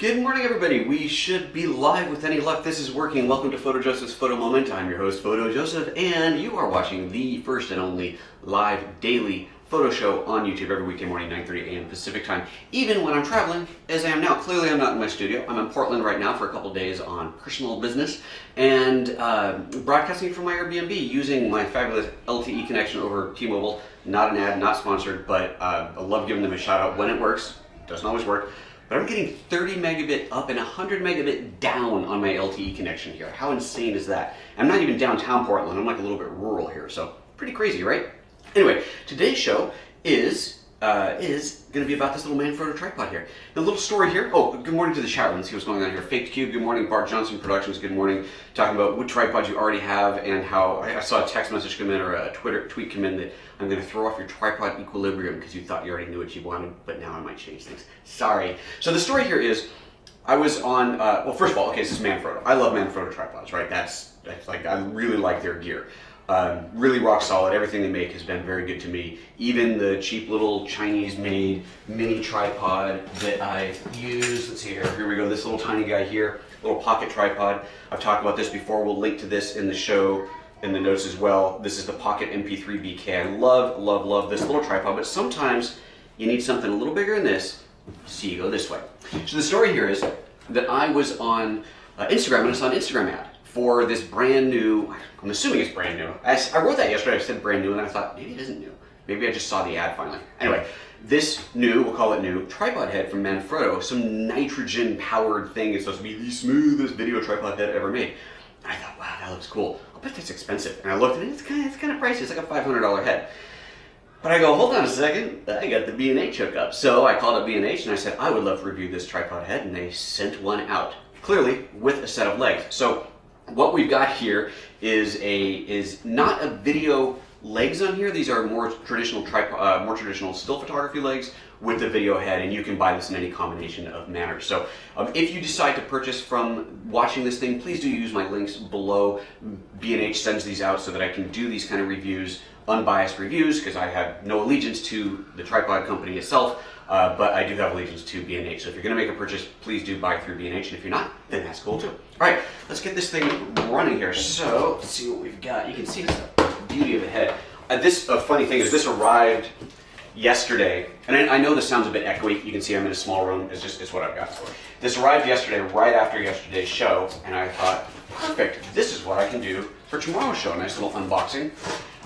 Good morning, everybody. We should be live with any luck. This is working. Welcome to PhotoJoseph's Photo Moment. I'm your host, PhotoJoseph, and you are watching the first and only live daily photo show on YouTube every weekday morning, 9:30 a.m. Pacific time, even when I'm traveling, as I am now. Clearly, I'm not in my studio. I'm in Portland right now for a couple days on personal business and broadcasting from my Airbnb using my fabulous LTE connection over T-Mobile. Not an ad, not sponsored, but I love giving them a shout out when it works. Doesn't always work. But I'm getting 30 megabit up and 100 megabit down on my LTE connection here. How insane is that? I'm not even downtown Portland. I'm like a little bit rural here, so pretty crazy, right? Anyway, today's show is going to be about this little Manfrotto tripod here. The little story here. Oh, good morning to the chat room. Let's see what's going on here. Faked Cube, good morning. Bart Johnson Productions, good morning. Talking about what tripods you already have and how I saw a text message come in or a Twitter tweet come in that I'm going to throw off your tripod equilibrium because you thought you already knew what you wanted, but now I might change things. Sorry. So the story here is I was on, well, first of all, okay, this is Manfrotto. I love Manfrotto tripods, right? That's like, I really like their gear. Really rock solid. Everything they make has been very good to me. Even the cheap little Chinese-made mini tripod that I use. Let's see here. Here we go. This little tiny guy here, little pocket tripod. I've talked about this before. We'll link to this in the show, in the notes as well. This is the Pocket MP3 BK. I love, love, love this little tripod, but sometimes you need something a little bigger than this, so you go this way. So the story here is that I was on Instagram, and I saw an Instagram ad for this brand new, I'm assuming it's brand new. I wrote that yesterday, I said brand new, and then I thought, maybe it isn't new. Maybe I just saw the ad finally. Anyway, this new, we'll call it new, tripod head from Manfrotto, some nitrogen powered thing. It's supposed to be the smoothest video tripod head ever made. And I thought, wow, that looks cool. I'll bet that's expensive. And I looked at it, it's kind of pricey, it's like a $500 head. But I go, hold on a second, I got the B&H hookup. So I called up B&H and I said, I would love to review this tripod head, and they sent one out. Clearly, with a set of legs. So what we've got here is not a video legs on here. These are more traditional still photography legs with the video head, and you can buy this in any combination of manners. So if you decide to purchase from watching this thing, please do use my links below. B&H sends these out so that I can do these kind of reviews, unbiased reviews, because I have no allegiance to the tripod company itself. But I do have allegiance to B&H. So if you're going to make a purchase, please do buy through B&H. And if you're not, then that's cool too. All right, let's get this thing running here. So let's see what we've got. You can see the beauty of the head. Funny thing is this arrived yesterday. And I know this sounds a bit echoey. You can see I'm in a small room. It's what I've got. This arrived yesterday, right after yesterday's show. And I thought, perfect. This is what I can do for tomorrow's show. Nice little unboxing.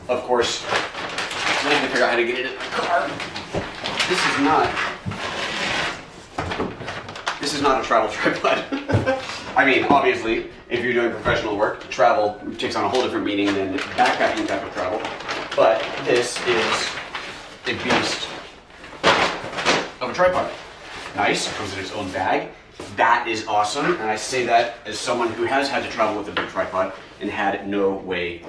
Of course, I need to figure out how to get it in the car. This is not a travel tripod. I mean, obviously, if you're doing professional work, travel takes on a whole different meaning than backpacking type of travel. But this is a beast of a tripod. Nice, it comes in its own bag. That is awesome, and I say that as someone who has had to travel with a big tripod and had no way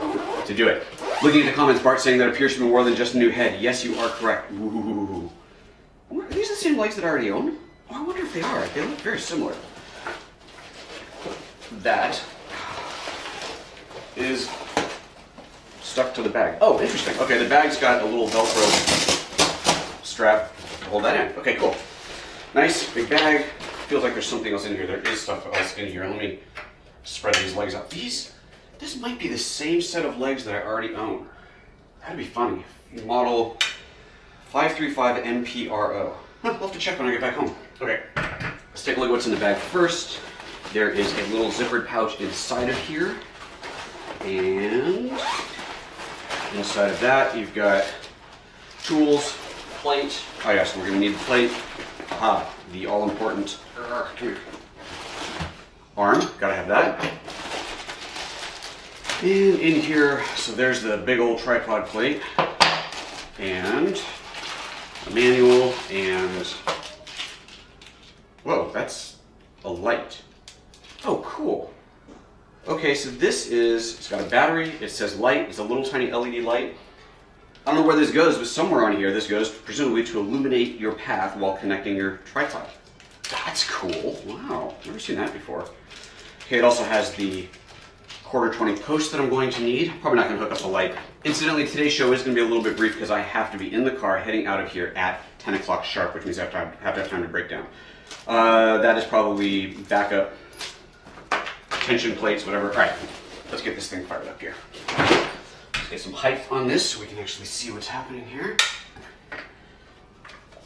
to do it. Looking at the comments, Bart saying that appears to be more than just a new head. Yes, you are correct. Ooh. Are these the same legs that I already own? Oh, I wonder if they are. They look very similar. That is stuck to the bag. Oh, interesting. Okay, the bag's got a little Velcro strap to hold that in. Okay, cool. Nice, big bag. Feels like there's something else in here. There is stuff else in here. Let me spread these legs out. This might be the same set of legs that I already own. That'd be funny. Model 535 MPRO. I'll have to check when I get back home. Okay, let's take a look at what's in the bag first. There is a little zippered pouch inside of here. And inside of that, you've got tools, plate. Oh yes, we're gonna need the plate. Aha, the all-important arm, gotta have that. And in here, so there's the big old tripod plate, and a manual, and whoa, that's a light. Oh, cool. Okay, so it's got a battery, it says light, it's a little tiny LED light. I don't know where this goes, but somewhere on here this goes, presumably to illuminate your path while connecting your tripod. That's cool. Wow, never seen that before. Okay, it also has the 1/4-20 post that I'm going to need. Probably not going to hook up the light. Incidentally, today's show is going to be a little bit brief because I have to be in the car heading out of here at 10 o'clock sharp, which means I have to have time to break down. That is probably backup, tension plates, whatever. All right, let's get this thing fired up here. Let's get some height on this so we can actually see what's happening here.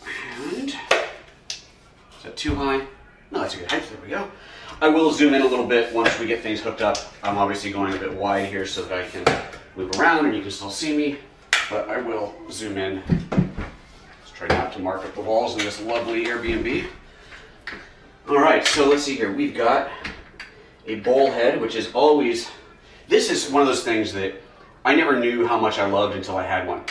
And is that too high? No, that's a good height. There we go. I will zoom in a little bit once we get things hooked up. I'm obviously going a bit wide here so that I can move around and you can still see me, but I will zoom in. Let's try not to mark up the walls in this lovely Airbnb. All right, so let's see here. We've got a bowl head, which is always, this is one of those things that I never knew how much I loved until I had one.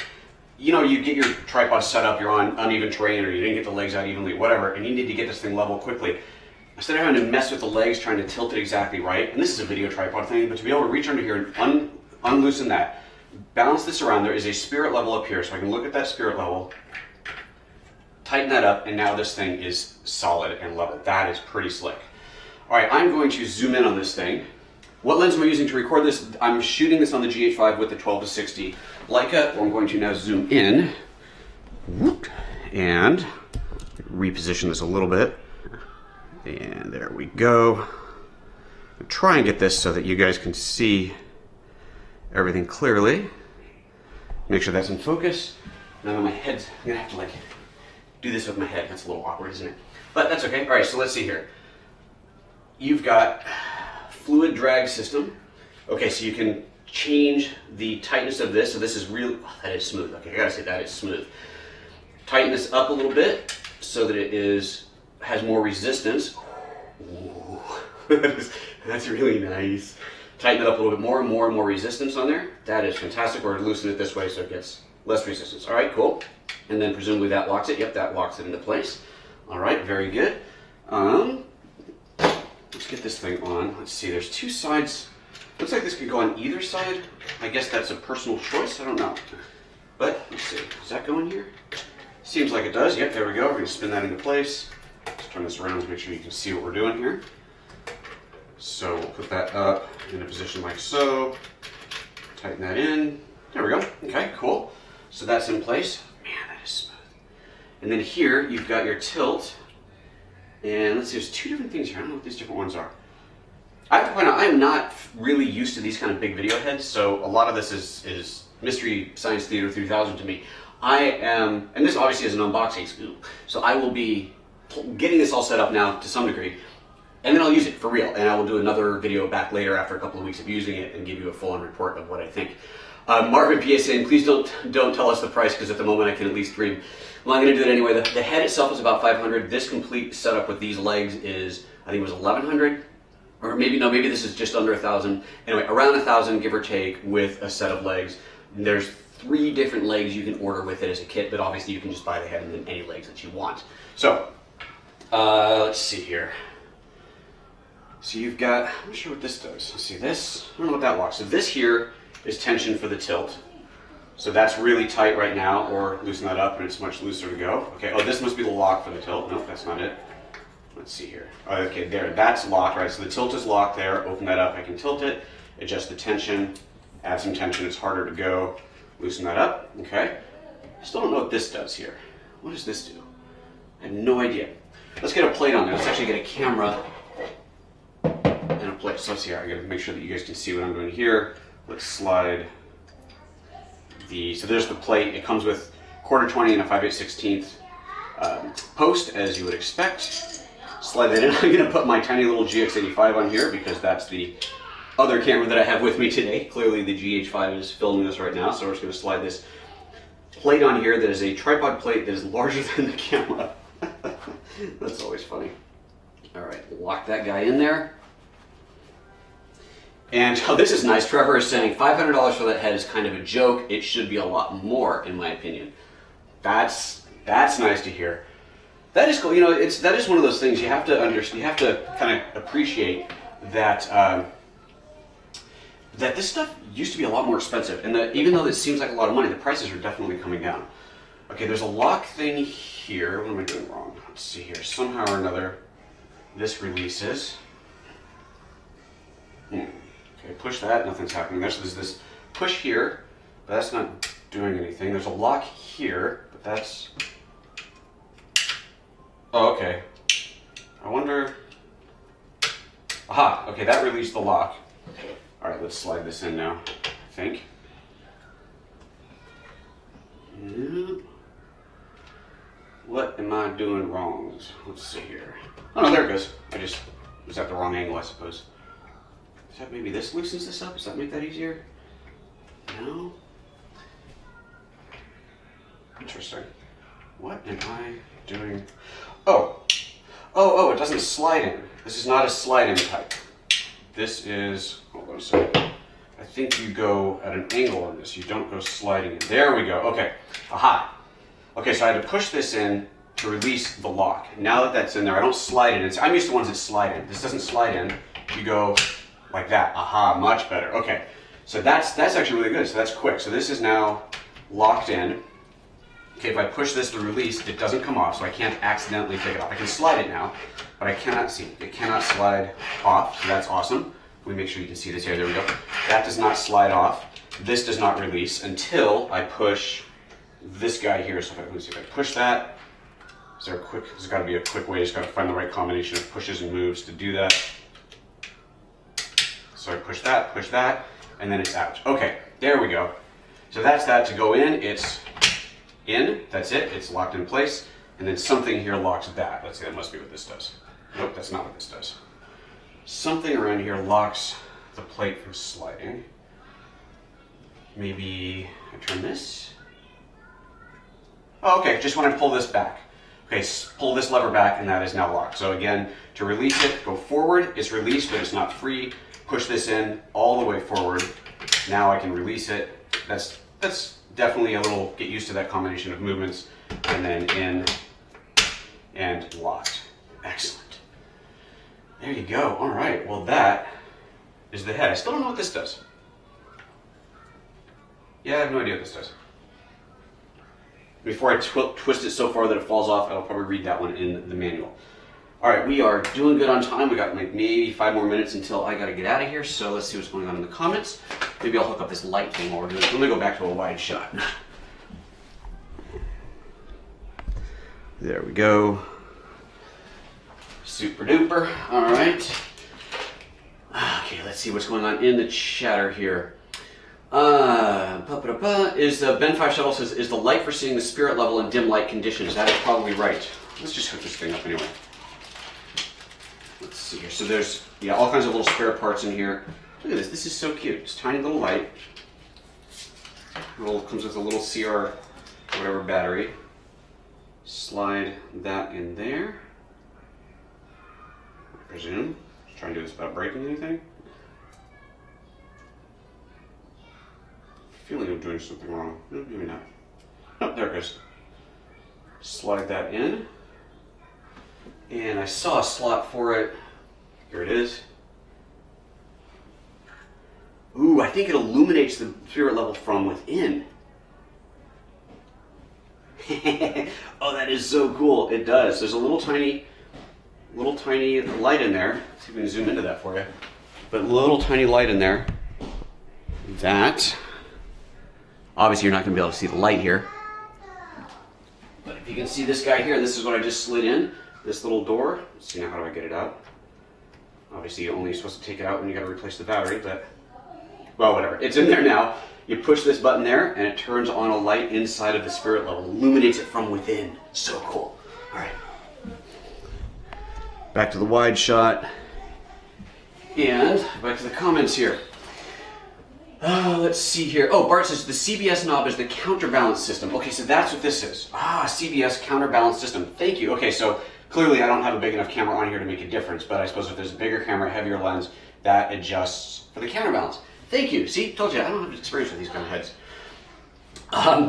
You know, you get your tripod set up, you're on uneven terrain or you didn't get the legs out evenly, whatever, and you need to get this thing level quickly. Instead of having to mess with the legs, trying to tilt it exactly right, and this is a video tripod thing, but to be able to reach under here and unloosen that, balance this around, there is a spirit level up here, so I can look at that spirit level, tighten that up, and now this thing is solid and level. That is pretty slick. All right, I'm going to zoom in on this thing. What lens am I using to record this? I'm shooting this on the GH5 with the 12-60 Leica. I'm going to now zoom in and reposition this a little bit. And there we go. I'll try and get this so that you guys can see everything clearly. Make sure that's in focus. Now my head's, I'm gonna have to like do this with my head. That's a little awkward, isn't it? But that's okay. All right, so let's see here. You've got fluid drag system. Okay, so you can change the tightness of this. So this is really, oh, that is smooth. Okay, I gotta say that is smooth. Tighten this up a little bit so that it has more resistance. Ooh, that's really nice. Tighten it up a little bit more and more resistance on there. That is fantastic. Or loosen it this way so it gets less resistance. All right, cool. And then presumably that locks it. Yep, that locks it into place. All right, very good. Let's get this thing on. Let's see, there's two sides. Looks like this could go on either side. I guess that's a personal choice, I don't know. But let's see, does that go in here? Seems like it does. Yep, there we go. We're gonna spin that into place. Let's turn this around to make sure you can see what we're doing here. So we'll put that up in a position like so. Tighten that in. There we go. Okay, cool. So that's in place. Man, that is smooth. And then here you've got your tilt. And let's see, there's two different things here. I don't know what these different ones are. I have to point out, I'm not really used to these kind of big video heads, so a lot of this is Mystery Science Theater 3000 to me. I am, and this obviously is an unboxing scoop, so I will be getting this all set up now to some degree, and then I'll use it for real, and I will do another video back later after a couple of weeks of using it and give you a full-on report of what I think. Marvin P. is saying, please don't tell us the price, because at the moment I can at least dream. Well, I'm going to do that anyway. The head itself is about $500. This complete setup with these legs is, I think it was $1,100, or maybe this is just under $1,000. Anyway, around $1,000, give or take, with a set of legs. And there's 3 different legs you can order with it as a kit, but obviously you can just buy the head and then any legs that you want. So, let's see here. So you've got, I'm not sure what this does. Let's see this. I don't know what that locks. So this here is tension for the tilt. So that's really tight right now, or loosen that up and it's much looser to go. Okay, oh, this must be the lock for the tilt. Nope, that's not it. Let's see here. Okay, there, that's locked, right? So the tilt is locked there. Open that up, I can tilt it, adjust the tension, add some tension, it's harder to go. Loosen that up, okay. Still don't know what this does here. What does this do? I have no idea. Let's get a plate on there. Let's actually get a camera and a plate. So let's see here, I gotta make sure that you guys can see what I'm doing here. Let's slide so there's the plate. It comes with 1/4-20 and a 5/8/16 post, as you would expect. Slide that in. I'm going to put my tiny little GX85 on here because that's the other camera that I have with me today. Clearly the GH5 is filming this right now, so we're just going to slide this plate on here that is a tripod plate that is larger than the camera. That's always funny. All right, lock that guy in there. And oh, this is nice. Trevor is saying $500 for that head is kind of a joke. It should be a lot more, in my opinion. That's nice to hear. That is cool. You know, that is one of those things you have to understand. You have to kind of appreciate that that this stuff used to be a lot more expensive, and that even though this seems like a lot of money, the prices are definitely coming down. Okay, there's a lock thing here. What am I doing wrong? Let's see here. Somehow or another, this releases. Okay, push that, nothing's happening there. So there's this push here, but that's not doing anything. There's a lock here, but that's... Oh, okay. I wonder... Aha, okay, that released the lock. All right, let's slide this in now, I think. Yep. What am I doing wrong? Let's see here. Oh no, there it goes. I just was at the wrong angle, I suppose. Is that maybe this loosens this up? Does that make that easier? No? Interesting. What am I doing? Oh, it doesn't slide in. This is not a slide in type. This is, hold on a second. I think you go at an angle on this. You don't go sliding in. There we go. Okay. Aha. Okay, so I had to push this in to release the lock. Now that that's in there, I don't slide it in. I'm used to ones that slide in. This doesn't slide in. You go like that. Aha, much better. Okay. So that's actually really good. So that's quick. So this is now locked in. Okay, if I push this to release, it doesn't come off, so I can't accidentally take it off. I can slide it now, but I cannot see. It cannot slide off, so that's awesome. Let me make sure you can see this here. There we go. That does not slide off. This does not release until I push this guy here. So let me see if I push that. There's got to be a quick way. Just got to find the right combination of pushes and moves to do that. So I push that, and then it's out. Okay, there we go. So that's that to go in. It's in, that's it, it's locked in place, and then something here locks that. Let's see, that must be what this does. Nope, that's not what this does. Something around here locks the plate from sliding. Maybe I turn this. Oh, okay, just when I pull this back. Okay, pull this lever back and that is now locked. So again, to release it, go forward, it's released but it's not free. Push this in all the way forward. Now I can release it. That's definitely a little, get used to that combination of movements, and then in and locked. Excellent. There you go. All right, well that is the head. I still don't know what this does. Yeah, I have no idea what this does. Before I twist it so far that it falls off, I'll probably read that one in the manual. All right, we are doing good on time. We got like maybe 5 more minutes until I gotta get out of here, so let's see what's going on in the comments. Maybe I'll hook up this light thing while we're doing it. Let me go back to a wide shot. There we go. Super duper. All right. Okay, let's see what's going on in the chatter here. Is Ben 5 Shuttle says, is the light for seeing the spirit level in dim light conditions? That is probably right. Let's just hook this thing up anyway. Let's see here. So there's all kinds of little spare parts in here. Look at this. This is so cute. It's a tiny little light. Comes with a little CR whatever battery. Slide that in there. I presume. Just try and do this without breaking anything. I feel like I'm doing something wrong. No, maybe not. Oh, there it goes. Slide that in. And I saw a slot for it. Here it is. Ooh, I think it illuminates the spirit level from within. Oh, that is so cool. It does. There's a little tiny light in there. Let's see if we can zoom into that for you. But little tiny light in there. That. Obviously, you're not going to be able to see the light here. But if you can see this guy here, this is what I just slid in. This little door. Let's see now, how do I get it out? Obviously, you're only supposed to take it out when you got to replace the battery, but well, whatever. It's in there now. You push this button there, and it turns on a light inside of the spirit level. Illuminates it from within. So cool. All right. Back to the wide shot. And back to the comments here. Let's see here. Oh, Bart says the CBS knob is the counterbalance system. Okay, so that's what this is. CBS counterbalance system. Thank you. Okay, so clearly I don't have a big enough camera on here to make a difference, but I suppose if there's a bigger camera, heavier lens, that adjusts for the counterbalance. Thank you. See, told you, I don't have experience with these kind of heads.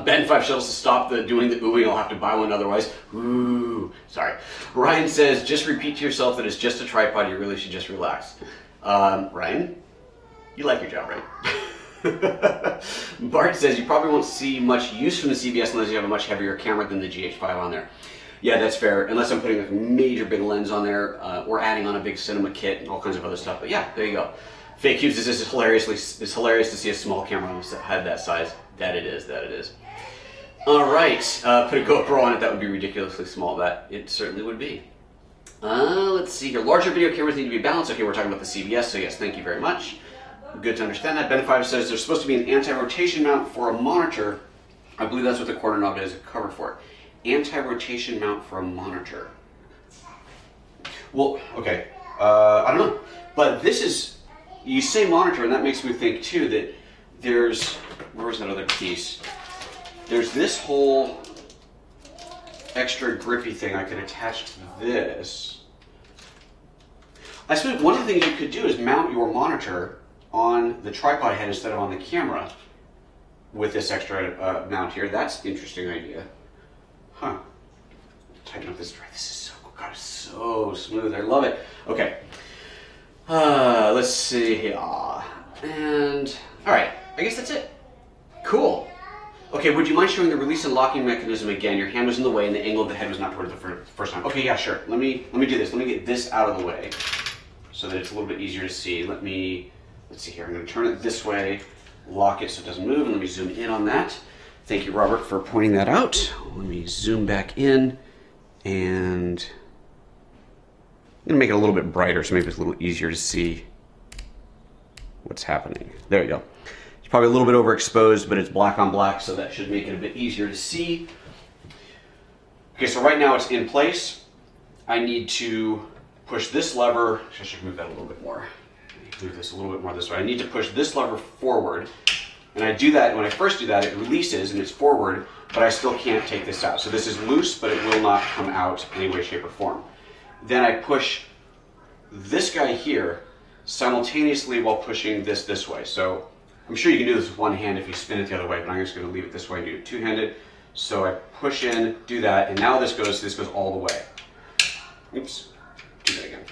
Ben 5 Shuttles to stop doing the oohing. I'll have to buy one otherwise. Ooh, sorry. Ryan says, just repeat to yourself that it's just a tripod. You really should just relax. Ryan, you like your job, right? Bart says, you probably won't see much use from the CBS unless you have a much heavier camera than the GH5 on there. Yeah, that's fair. Unless I'm putting a major big lens on there or adding on a big cinema kit and all kinds of other stuff. But yeah, there you go. Fake cubes is hilarious to see a small camera on the head that size. That it is. All right, put a GoPro on it. That would be ridiculously small. That it certainly would be. Let's see here. Larger video cameras need to be balanced. Okay, we're talking about the CBS, so yes, thank you very much. Good to understand that. Ben5 says there's supposed to be an anti-rotation mount for a monitor. I believe that's what the corner knob is covered for. Anti-rotation mount for a monitor. Well, okay, I don't know. But this is, you say monitor, and that makes me think too that there's, where was that other piece? There's this whole extra grippy thing I could attach to this. I suppose one of the things you could do is mount your monitor on the tripod head instead of on the camera with this extra mount here. That's an interesting idea. Huh. Tighten up this drive. This is so cool. God, it's so smooth. I love it. Okay. Let's see here. And, all right. I guess that's it. Cool. Okay, would you mind showing the release and locking mechanism again? Your hand was in the way and the angle of the head was not toward the first time. Okay, yeah, sure. Let me do this. Let me get this out of the way so that it's a little bit easier to see. Let's see here. I'm going to turn it this way, lock it so it doesn't move, and let me zoom in on that. Thank you, Robert, for pointing that out. Let me zoom back in, and I'm going to make it a little bit brighter so maybe it's a little easier to see what's happening. There you go. It's probably a little bit overexposed, but it's black on black, so that should make it a bit easier to see. Okay, so right now it's in place. I need to push this lever. I should move that a little bit more. Move this a little bit more this way. I need to push this lever forward. And I do that, when I first do that, it releases and it's forward, but I still can't take this out. So this is loose, but it will not come out any way, shape, or form. Then I push this guy here simultaneously while pushing this way. So I'm sure you can do this with one hand if you spin it the other way, but I'm just going to leave it this way and do it two-handed. So I push in, do that, and now this goes all the way. Oops, do that again.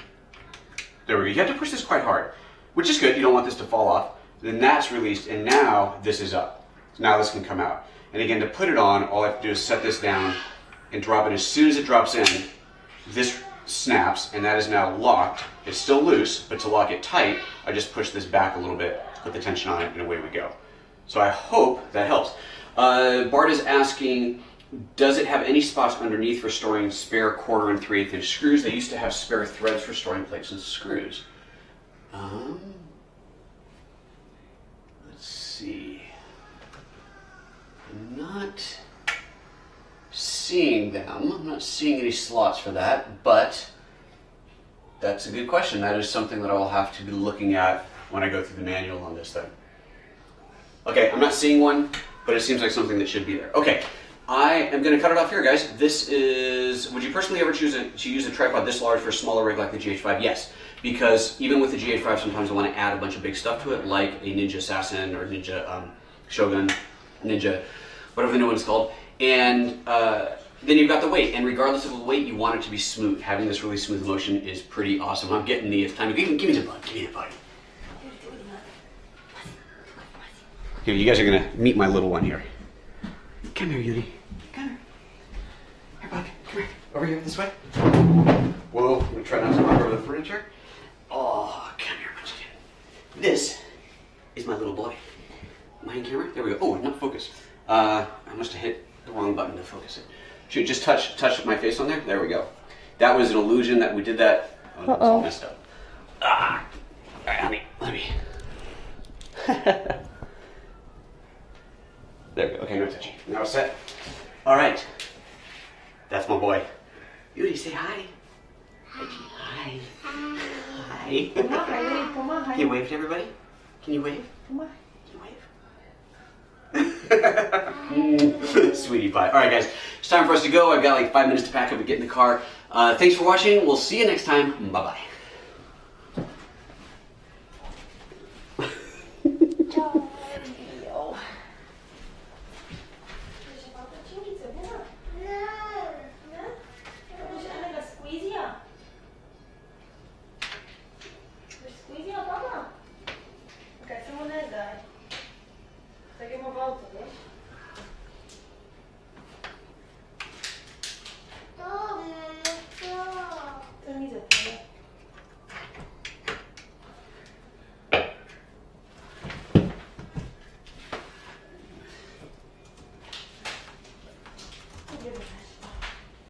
There we go. You have to push this quite hard, which is good. You don't want this to fall off. Then that's released, and now this is up. So now this can come out. And again, to put it on, all I have to do is set this down and drop it. As soon as it drops in, this snaps, and that is now locked. It's still loose, but to lock it tight, I just push this back a little bit, put the tension on it, and away we go. So I hope that helps. Bart is asking, does it have any spots underneath for storing spare 1/4 and 3/8 inch screws? They used to have spare threads for storing plates and screws. Let's see. I'm not seeing them. I'm not seeing any slots for that, but that's a good question. That is something that I'll have to be looking at when I go through the manual on this thing. Okay, I'm not seeing one, but it seems like something that should be there. Okay, I am going to cut it off here, guys. This is, would you personally ever choose to use a tripod this large for a smaller rig like the GH5? Yes, because even with the GH5, sometimes I want to add a bunch of big stuff to it, like a Ninja Assassin or Ninja Shogun, Ninja, whatever the new one's called. And then you've got the weight, and regardless of the weight, you want it to be smooth. Having this really smooth motion is pretty awesome. I'm getting the, it's time to give me the bud, give me the bud. Here, you guys are gonna meet my little one here. Come here, Yudi. Come here. Here, bud. Come here. Over here, this way. Whoa, I'm gonna try not to knock over the furniture. Oh, come here, Munchkin. This is my little boy. Am I in camera? There we go. Oh, not focused. I must have hit the wrong button to focus it. Should just touch my face on there? There we go. That was an illusion that we did that. Oh, it's all messed up. Ah. All right, honey, let me. There we go. Okay, no touching. Now it's set. All right. That's my boy. Yudi, say hi. Hi. Hi. Hi. Can you wave to everybody? Can you wave? Can you wave? Sweetie pie. All right, guys. It's time for us to go. I've got like 5 minutes to pack up and get in the car. Thanks for watching. We'll see you next time. Bye-bye.